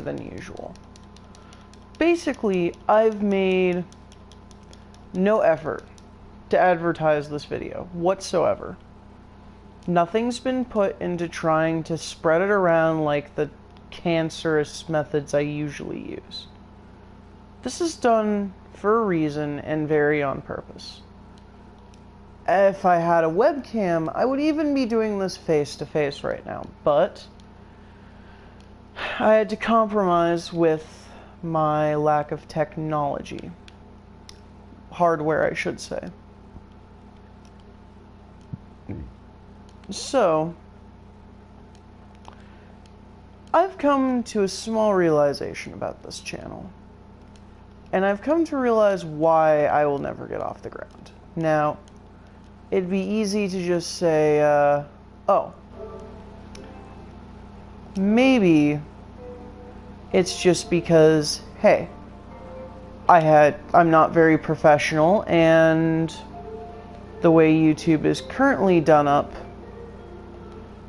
than usual. Basically, I've made no effort to advertise this video whatsoever. Nothing's been put into trying to spread it around like the cancerous methods I usually use. This is done for a reason and very on purpose. If I had a webcam, I would even be doing this face-to-face right now, but I had to compromise with my lack of technology. Hardware, I should say. So, I've come to a small realization about this channel. And I've come to realize why I will never get off the ground. Now, it'd be easy to just say, oh, maybe it's just because, hey, I'm not very professional, and the way YouTube is currently done up,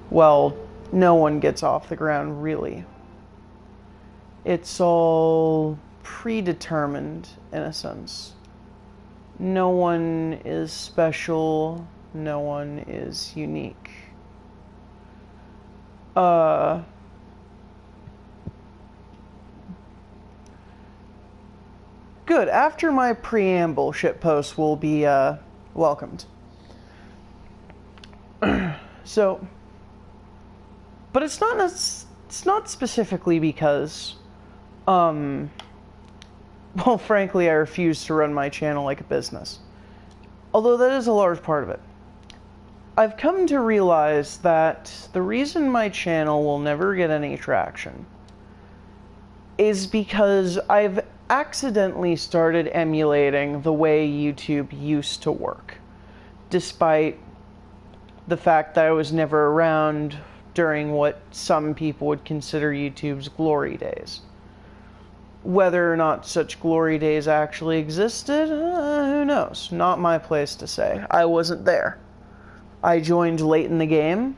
well, no one gets off the ground, really. It's all predetermined, in a sense. No one is special, no one is unique. Good, after my preamble, shitposts will be, welcomed. So, but it's not specifically because, well, frankly, I refuse to run my channel like a business. Although that is a large part of it. I've come to realize that the reason my channel will never get any traction is because I've accidentally started emulating the way YouTube used to work, despite the fact that I was never around during what some people would consider YouTube's glory days. Whether or not such glory days actually existed, who knows? Not my place to say. I wasn't there. I joined late in the game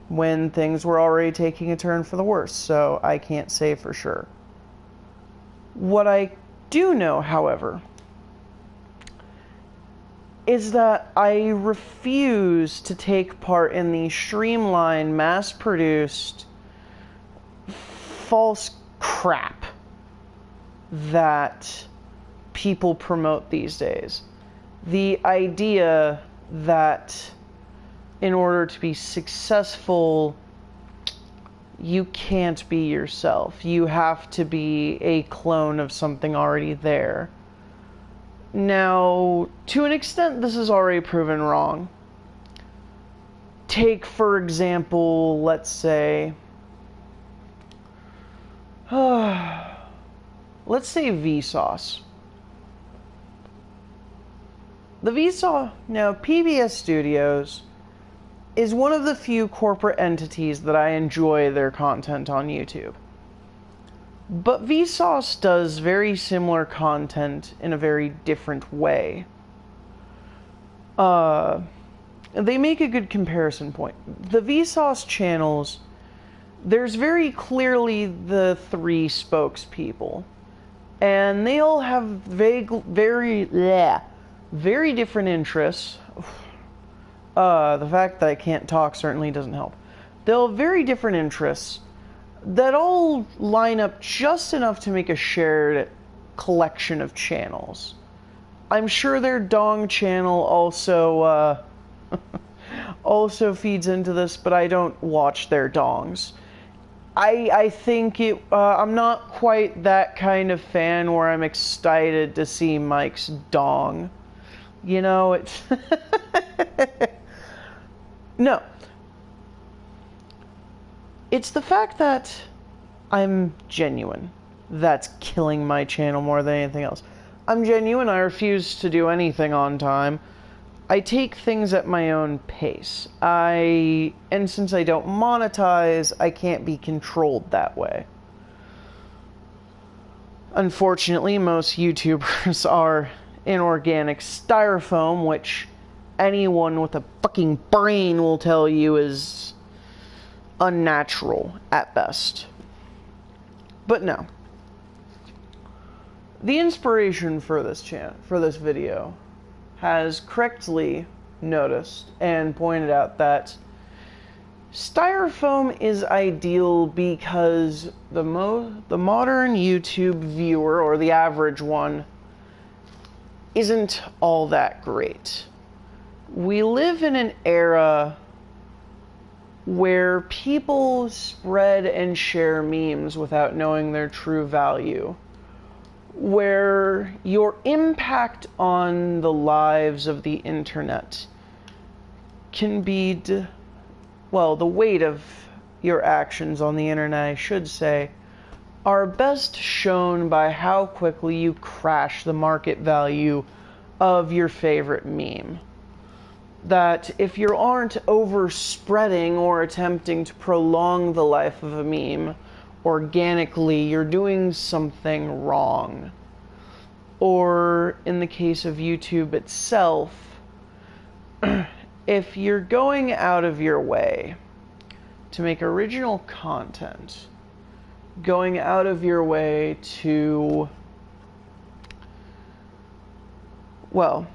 when things were already taking a turn for the worse, so I can't say for sure. What I do know, however, is that I refuse to take part in the streamlined, mass-produced, false crap that people promote these days. The idea that in order to be successful, you can't be yourself. You have to be a clone of something already there. Now, to an extent, this is already proven wrong. Take, for example, let's say, let's say Vsauce. The Vsauce, now PBS Studios is one of the few corporate entities that I enjoy their content on YouTube. But Vsauce does very similar content in a very different way. They make a good comparison point. The Vsauce channels, there's very clearly the three spokespeople. And they all have very different interests. The fact that I can't talk certainly doesn't help. They'll have very different interests that all line up just enough to make a shared collection of channels. I'm sure their dong channel also also feeds into this, but I don't watch their dongs. I think I'm not quite that kind of fan where I'm excited to see Mike's dong. You know, it's no. It's the fact that I'm genuine that's killing my channel more than anything else. I'm genuine, I refuse to do anything on time. I take things at my own pace. And since I don't monetize, I can't be controlled that way. Unfortunately, most YouTubers are inorganic styrofoam, which anyone with a fucking brain will tell you is unnatural at best. But no. The inspiration for this video has correctly noticed and pointed out that styrofoam is ideal because the modern YouTube viewer, or the average one, isn't all that great. We live in an era where people spread and share memes without knowing their true value, where your impact on the lives of the internet can be, well, the weight of your actions on the internet, I should say, are best shown by how quickly you crash the market value of your favorite meme. That if you aren't overspreading or attempting to prolong the life of a meme organically, you're doing something wrong. Or in the case of YouTube itself, if you're going out of your way to make original content, going out of your way to, well,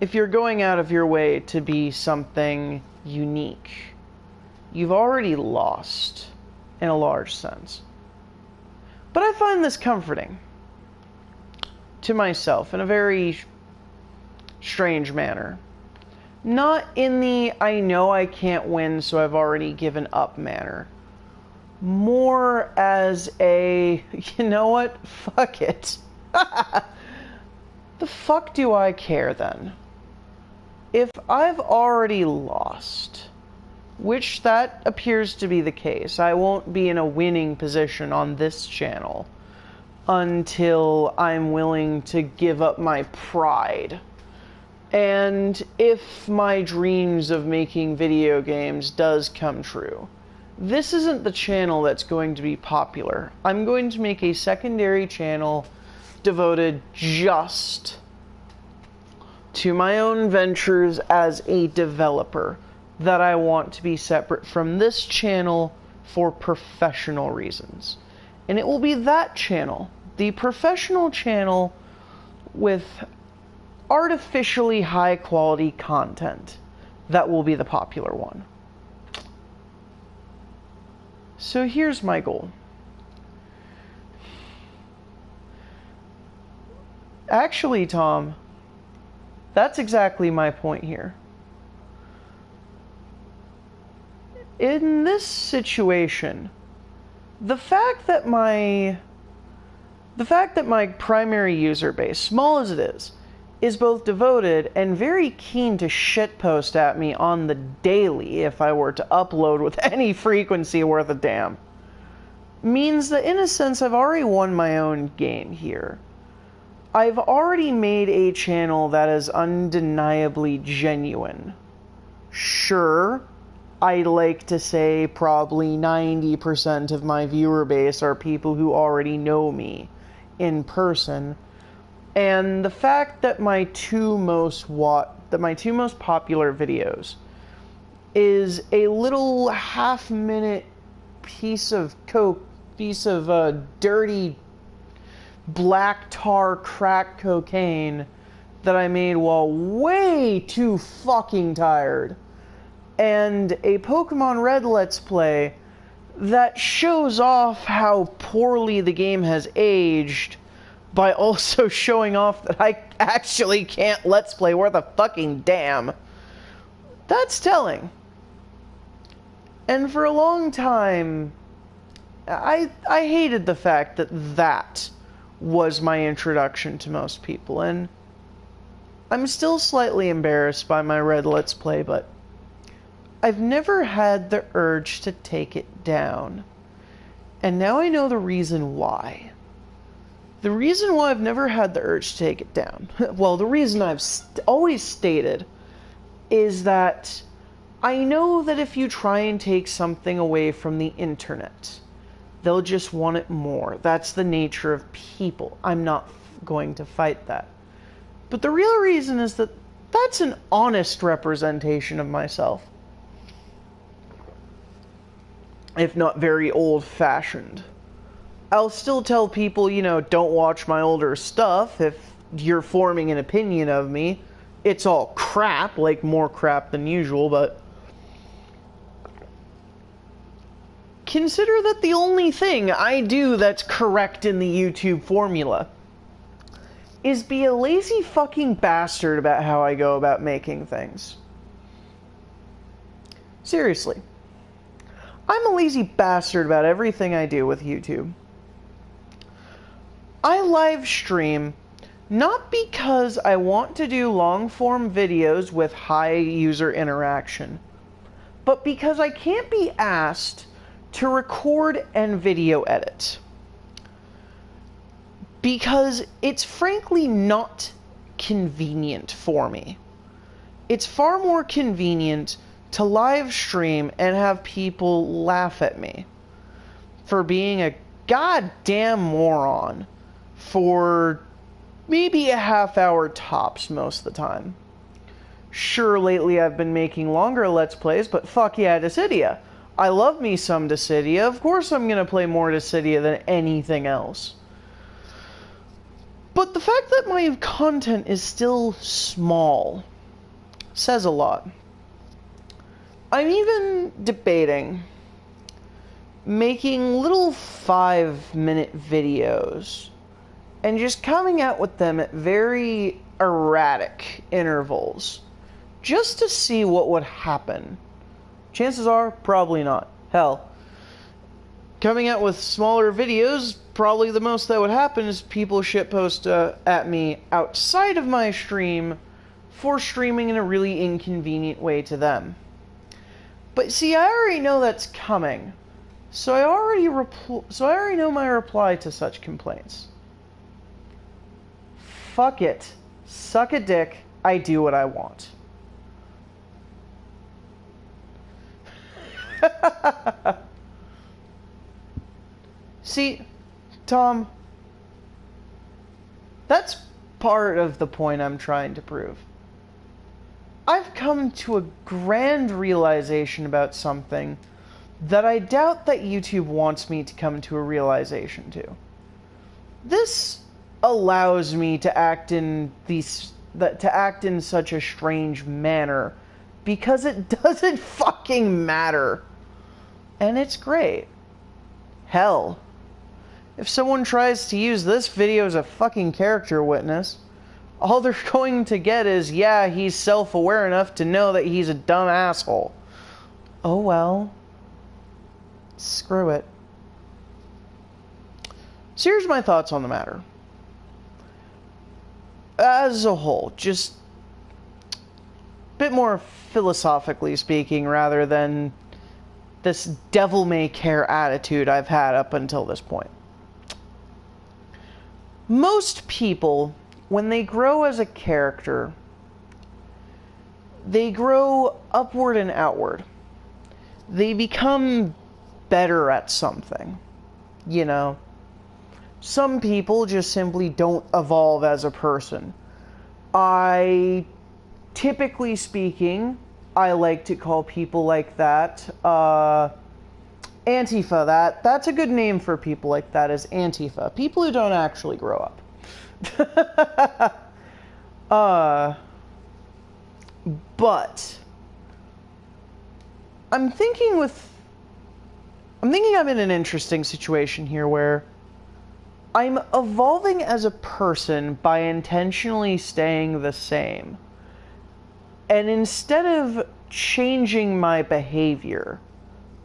if you're going out of your way to be something unique, you've already lost in a large sense. But I find this comforting to myself in a very strange manner. Not in the I know I can't win, so I've already given up manner. More as a, you know what, fuck it. The fuck do I care then? If I've already lost, which that appears to be the case, I won't be in a winning position on this channel until I'm willing to give up my pride. And if my dreams of making video games does come true, this isn't the channel that's going to be popular. I'm going to make a secondary channel devoted just to my own ventures as a developer that I want to be separate from this channel for professional reasons. And it will be that channel, the professional channel with artificially high quality content, that will be the popular one. So here's my goal. Actually, Tom, that's exactly my point here. In this situation, the fact that my primary user base, small as it is both devoted and very keen to shitpost at me on the daily if I were to upload with any frequency worth a damn, means that in a sense I've already won my own game here. I've already made a channel that is undeniably genuine. Sure, I'd like to say probably 90% of my viewer base are people who already know me in person. And the fact that my two most popular videos is a little half-minute piece of dirty black tar crack cocaine that I made while way too fucking tired, and a Pokemon Red Let's Play that shows off how poorly the game has aged by also showing off that I actually can't Let's Play worth a fucking damn. That's telling. And for a long time, I hated the fact that that was my introduction to most people, and I'm still slightly embarrassed by my Red Let's Play, but I've never had the urge to take it down. And now I know the reason why. The reason why I've never had the urge to take it down, well, the reason I've always stated, is that I know that if you try and take something away from the internet, they'll just want it more. That's the nature of people. I'm not going to fight that. But the real reason is that that's an honest representation of myself. If not very old-fashioned. I'll still tell people, don't watch my older stuff if you're forming an opinion of me. It's all crap, like more crap than usual, but consider that the only thing I do that's correct in the YouTube formula is be a lazy fucking bastard about how I go about making things. Seriously. I'm a lazy bastard about everything I do with YouTube. I live stream not because I want to do long-form videos with high user interaction, but because I can't be asked to record and video edit. Because it's frankly not convenient for me. It's far more convenient to live stream and have people laugh at me for being a goddamn moron for maybe a half hour tops most of the time. Sure, lately I've been making longer Let's Plays, but fuck yeah, Dissidia. I love me some Dissidia. Of course I'm gonna play more Dissidia than anything else. But the fact that my content is still small says a lot. I'm even debating making little 5-minute videos and just coming out with them at very erratic intervals, just to see what would happen. Chances are, probably not. Hell, coming out with smaller videos, probably the most that would happen is people shitpost at me outside of my stream for streaming in a really inconvenient way to them. But see, I already know that's coming, so I already know my reply to such complaints. Fuck it. Suck a dick. I do what I want. See, Tom, that's part of the point I'm trying to prove. I've come to a grand realization about something that I doubt that YouTube wants me to come to a realization to. This allows me to act in such a strange manner because it doesn't fucking matter. And it's great. Hell, if someone tries to use this video as a fucking character witness, all they're going to get is, yeah, he's self-aware enough to know that he's a dumb asshole. Oh well. Screw it. So here's my thoughts on the matter. As a whole, just a bit more philosophically speaking, rather than this devil-may-care attitude I've had up until this point. Most people, when they grow as a character, they grow upward and outward. They become better at something, you know. Some people just simply don't evolve as a person. Typically speaking, I like to call people like that, Antifa. That's a good name for people like that, is Antifa. People who don't actually grow up. But I'm thinking I'm in an interesting situation here where I'm evolving as a person by intentionally staying the same. And instead of changing my behavior,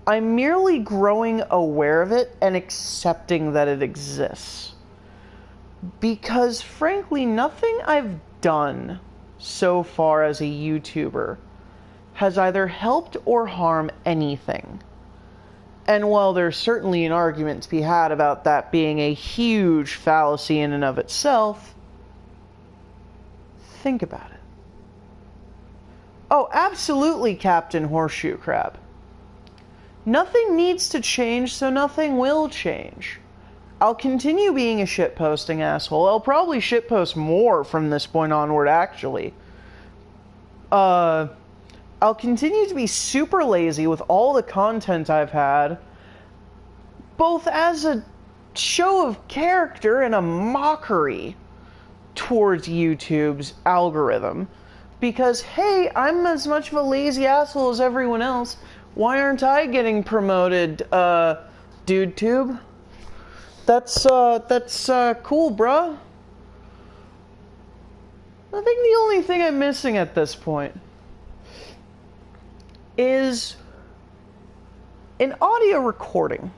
I'm merely growing aware of it and accepting that it exists. Because frankly, nothing I've done so far as a YouTuber has either helped or harmed anything. And while there's certainly an argument to be had about that being a huge fallacy in and of itself, think about it. Oh, absolutely, Captain Horseshoe Crab. Nothing needs to change, so nothing will change. I'll continue being a shitposting asshole. I'll probably shitpost more from this point onward, actually. I'll continue to be super lazy with all the content I've had, both as a show of character and a mockery towards YouTube's algorithm. Because, hey, I'm as much of a lazy asshole as everyone else. Why aren't I getting promoted, DudeTube? That's cool, bruh. I think the only thing I'm missing at this point is an audio recording.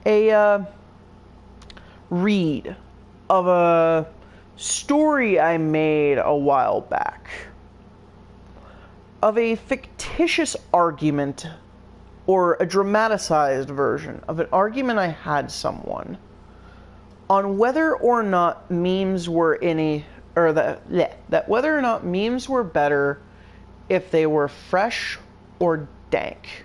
A, read of a story I made a while back of a fictitious argument, or a dramatized version of an argument I had someone on whether or not memes were that whether or not memes were better if they were fresh or dank.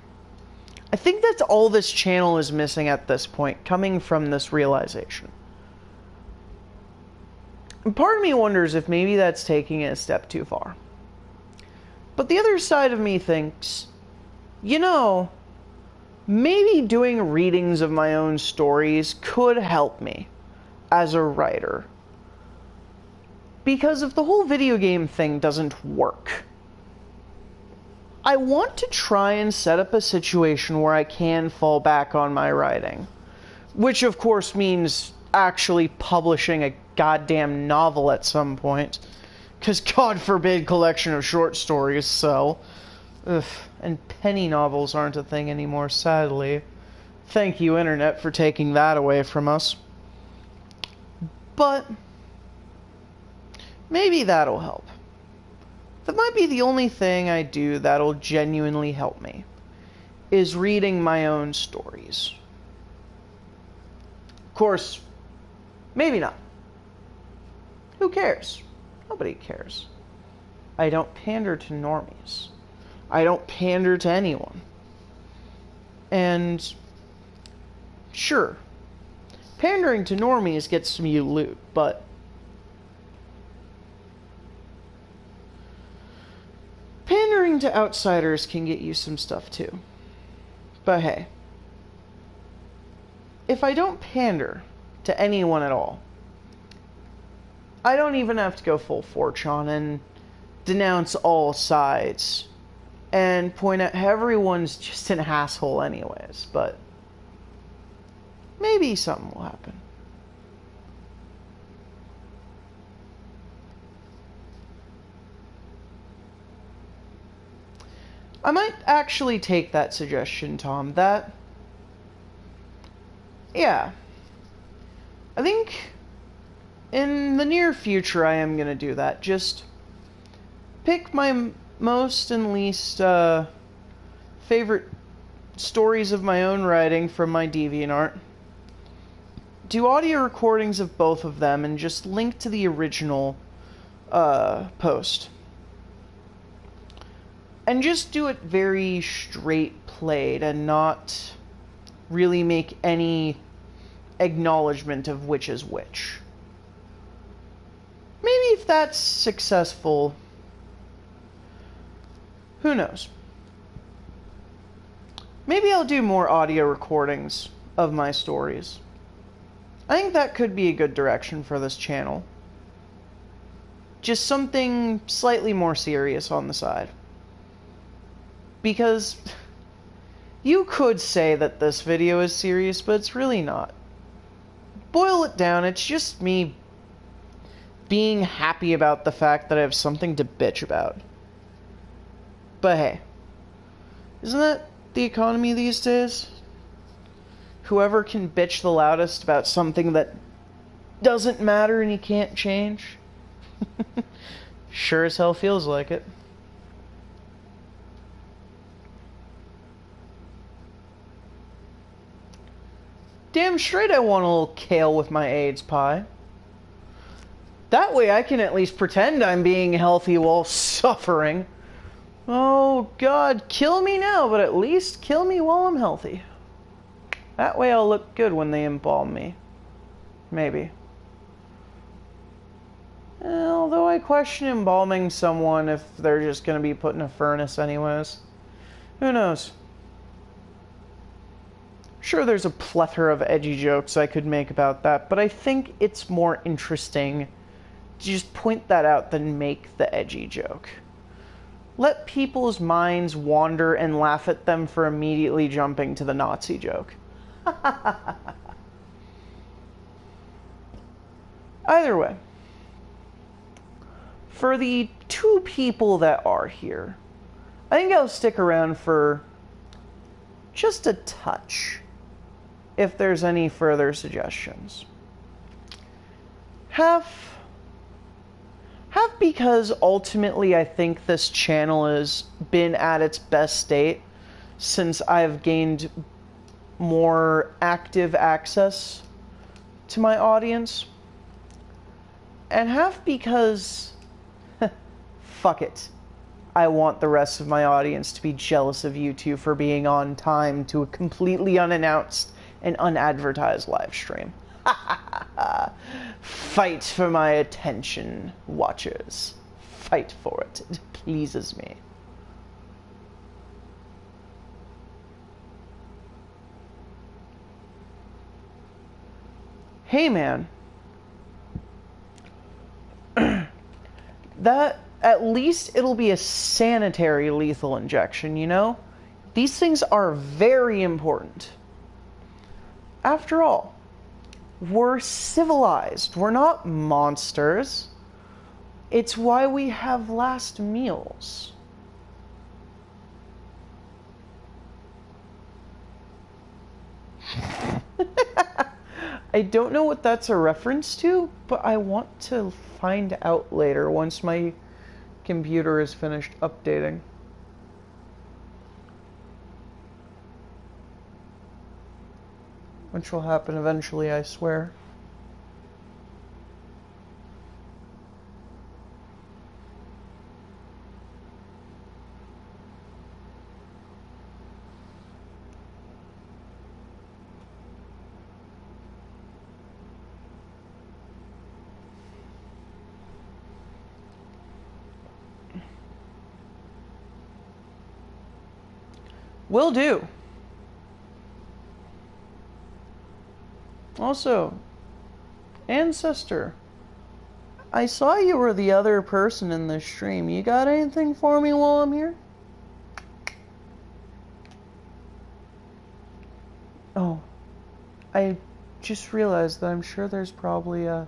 I think that's all this channel is missing at this point, coming from this realization. And part of me wonders if maybe that's taking it a step too far. But the other side of me thinks, you know, maybe doing readings of my own stories could help me as a writer. Because if the whole video game thing doesn't work, I want to try and set up a situation where I can fall back on my writing. Which, of course, means actually publishing a goddamn novel at some point. Because, God forbid, collection of short stories sell. Ugh. And penny novels aren't a thing anymore, sadly. Thank you, Internet, for taking that away from us. But maybe that'll help. That might be the only thing I do that'll genuinely help me, is reading my own stories. Of course, maybe not. Who cares? Nobody cares. I don't pander to normies. I don't pander to anyone. And sure, pandering to normies gets you loot, but pandering to outsiders can get you some stuff too. But hey, if I don't pander to anyone at all, I don't even have to go full 4chan and denounce all sides and point out how everyone's just an asshole anyways, but maybe something will happen. I might actually take that suggestion, Tom. Yeah. I think in the near future I am going to do that. Just pick my most and least favorite stories of my own writing from my DeviantArt. Do audio recordings of both of them and just link to the original post. And just do it very straight played and not really make any acknowledgement of which is which. Maybe if that's successful, who knows? Maybe I'll do more audio recordings of my stories. I think that could be a good direction for this channel. Just something slightly more serious on the side. Because you could say that this video is serious, but it's really not. Boil it down, it's just me being happy about the fact that I have something to bitch about. But hey, isn't that the economy these days? Whoever can bitch the loudest about something that doesn't matter and you can't change? Sure as hell feels like it. Damn straight I want a little kale with my AIDS pie. That way I can at least pretend I'm being healthy while suffering. Oh God, kill me now, but at least kill me while I'm healthy. That way I'll look good when they embalm me. Maybe. Although I question embalming someone if they're just going to be put in a furnace anyways. Who knows? Sure, there's a plethora of edgy jokes I could make about that, but I think it's more interesting to just point that out than make the edgy joke. Let people's minds wander and laugh at them for immediately jumping to the Nazi joke. Either way, for the two people that are here, I think I'll stick around for just a touch, if there's any further suggestions. Half because ultimately I think this channel has been at its best state since I've gained more active access to my audience. And half because, fuck it, I want the rest of my audience to be jealous of you two for being on time to a completely unannounced and unadvertised live stream. Fight for my attention, watchers. Fight for it. It pleases me. Hey, man. That, at least it'll be a sanitary lethal injection, you know? These things are very important. After all, we're civilized. We're not monsters. It's why we have last meals. I don't know what that's a reference to, but I want to find out later once my computer is finished updating. Which will happen eventually, I swear. Will do. Also, Ancestor, I saw you were the other person in this stream. You got anything for me while I'm here? Oh, I just realized that I'm sure there's probably a...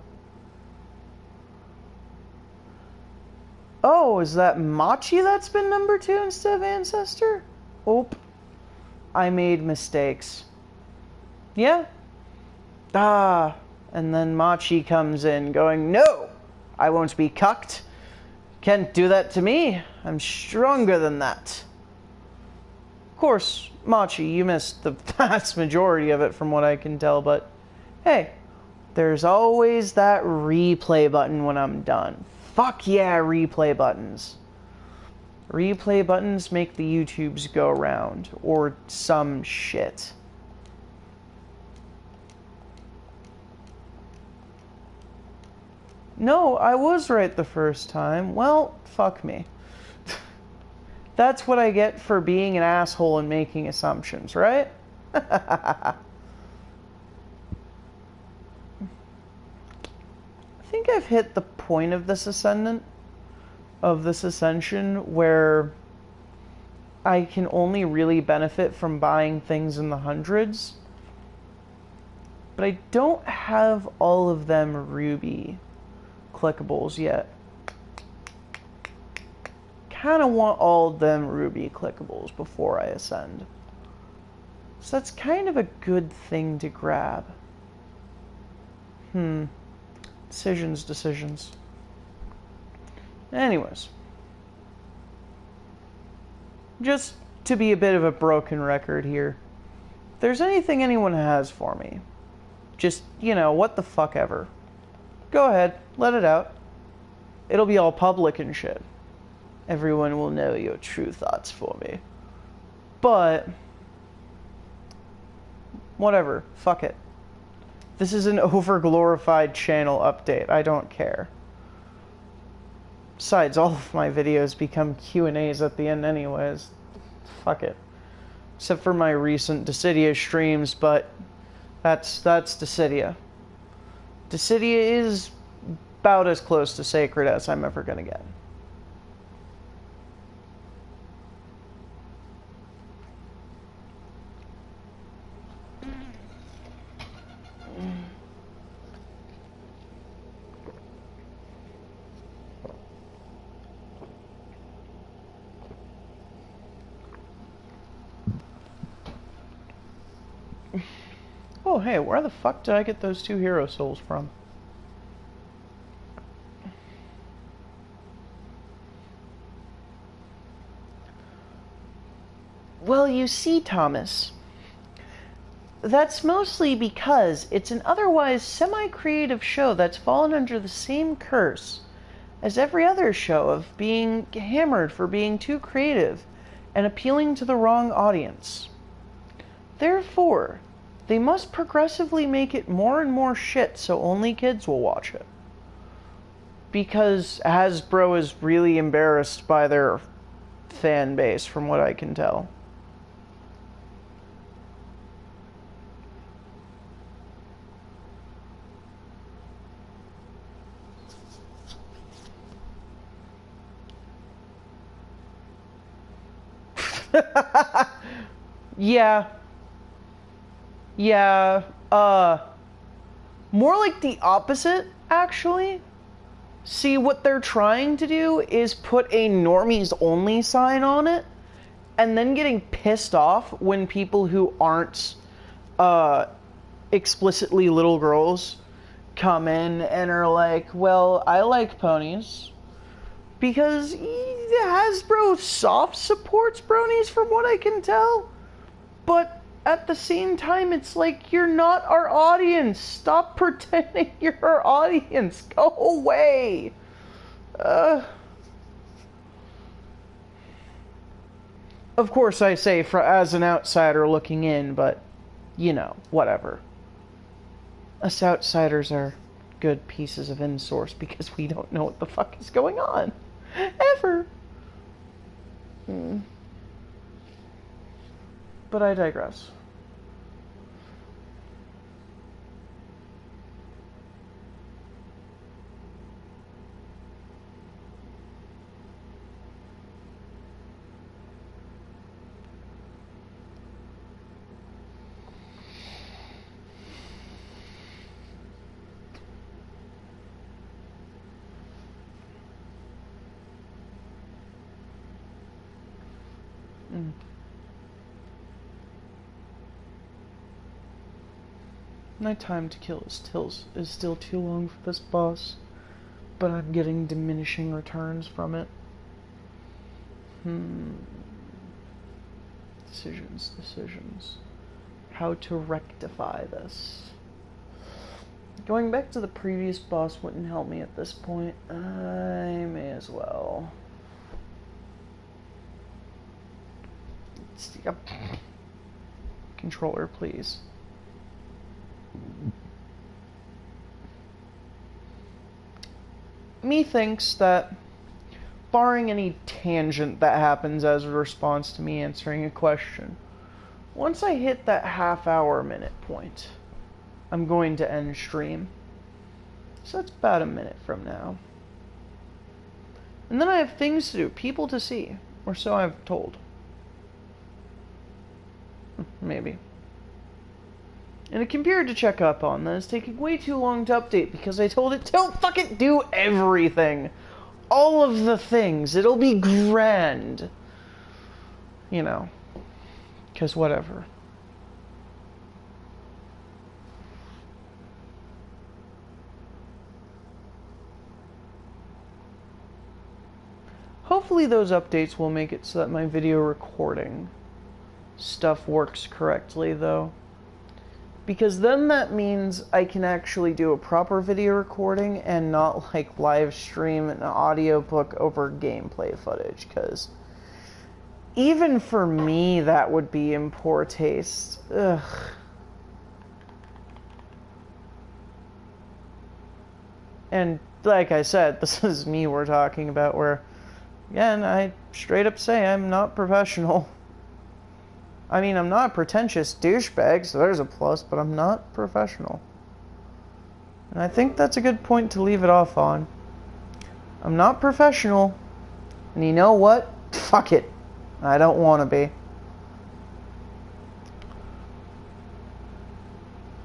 Oh, is that Machi that's been number 2 instead of Ancestor? Oh, I made mistakes. Yeah. And then Machi comes in going, no, I won't be cucked. Can't do that to me. I'm stronger than that. Of course, Machi, you missed the vast majority of it from what I can tell, but hey, there's always that replay button when I'm done. Fuck yeah, replay buttons. Replay buttons make the YouTubes go round, or some shit. No, I was right the first time. Well, fuck me. That's what I get for being an asshole and making assumptions, right? I think I've hit the point of this ascension where I can only really benefit from buying things in the hundreds. But I don't have all of them Ruby clickables yet. Kind of want all of them Ruby clickables before I ascend. So that's kind of a good thing to grab. Decisions. Anyways. Just to be a bit of a broken record here. If there's anything anyone has for me, just, you know, what the fuck ever. Go ahead, let it out. It'll be all public and shit. Everyone will know your true thoughts for me. But whatever, fuck it. This is an over-glorified channel update. I don't care. Besides, all of my videos become Q&As at the end anyways. Fuck it. except for my recent Dissidia streams, but that's Dissidia. Dissidia is about as close to sacred as I'm ever gonna get. Oh, hey, where the fuck did I get those 2 hero souls from? Well, you see, Thomas, that's mostly because it's an otherwise semi-creative show that's fallen under the same curse as every other show of being hammered for being too creative and appealing to the wrong audience. Therefore, they must progressively make it more and more shit so only kids will watch it. Because Hasbro is really embarrassed by their fan base, from what I can tell. Yeah. Yeah, more like the opposite, actually. See, what they're trying to do is put a normies only sign on it, and then getting pissed off when people who aren't, explicitly little girls come in and are like, well, I like ponies. Because Hasbro soft supports bronies, from what I can tell. But at the same time, it's like, you're not our audience. Stop pretending you're our audience. Go away. Of course, I say as an outsider looking in, but, you know, whatever. Us outsiders are good pieces of in-source because we don't know what the fuck is going on. Ever. But I digress. My time to kill is still too long for this boss, but I'm getting diminishing returns from it. Decisions. How to rectify this. Going back to the previous boss wouldn't help me at this point. I may as well. Controller, please. Methinks that, barring any tangent that happens as a response to me answering a question, once I hit that half-hour minute point, I'm going to end stream. So that's about a minute from now. And then I have things to do, people to see, or so I've told. Maybe. And a computer to check up on that is taking way too long to update because I told it, don't fucking do everything. All of the things. It'll be grand. You know. Because whatever. Hopefully those updates will make it so that my video recording stuff works correctly, though. Because then that means I can actually do a proper video recording and not, like, live stream an audiobook over gameplay footage. Because even for me, that would be in poor taste. Ugh. And like I said, this is me we're talking about, where, again, I straight up say I'm not professional. I mean, I'm not a pretentious douchebag, so there's a plus, but I'm not professional. And I think that's a good point to leave it off on. I'm not professional, and you know what? Fuck it. I don't want to be.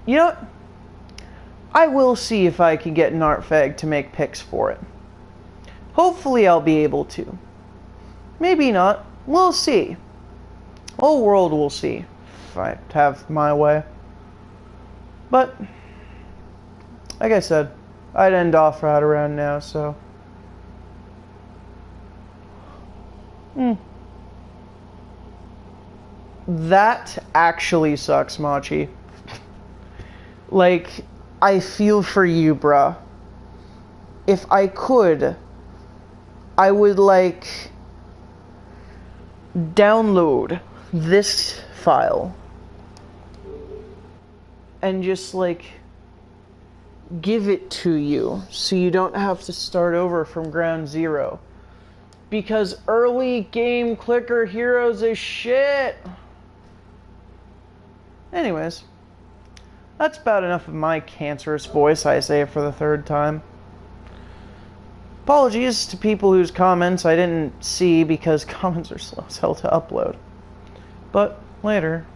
You know what? I will see if I can get an art fag to make pics for it. Hopefully I'll be able to. Maybe not. We'll see. Whole world will see if I have my way. But, like I said, I'd end off right around now, so. That actually sucks, Machi. Like, I feel for you, bruh. If I could, I would, like, download this file and just, like, give it to you so you don't have to start over from ground zero. Because early game clicker heroes is shit. Anyways, that's about enough of my cancerous voice, I say it for the third time. Apologies to people whose comments I didn't see because comments are slow as hell to upload. But later.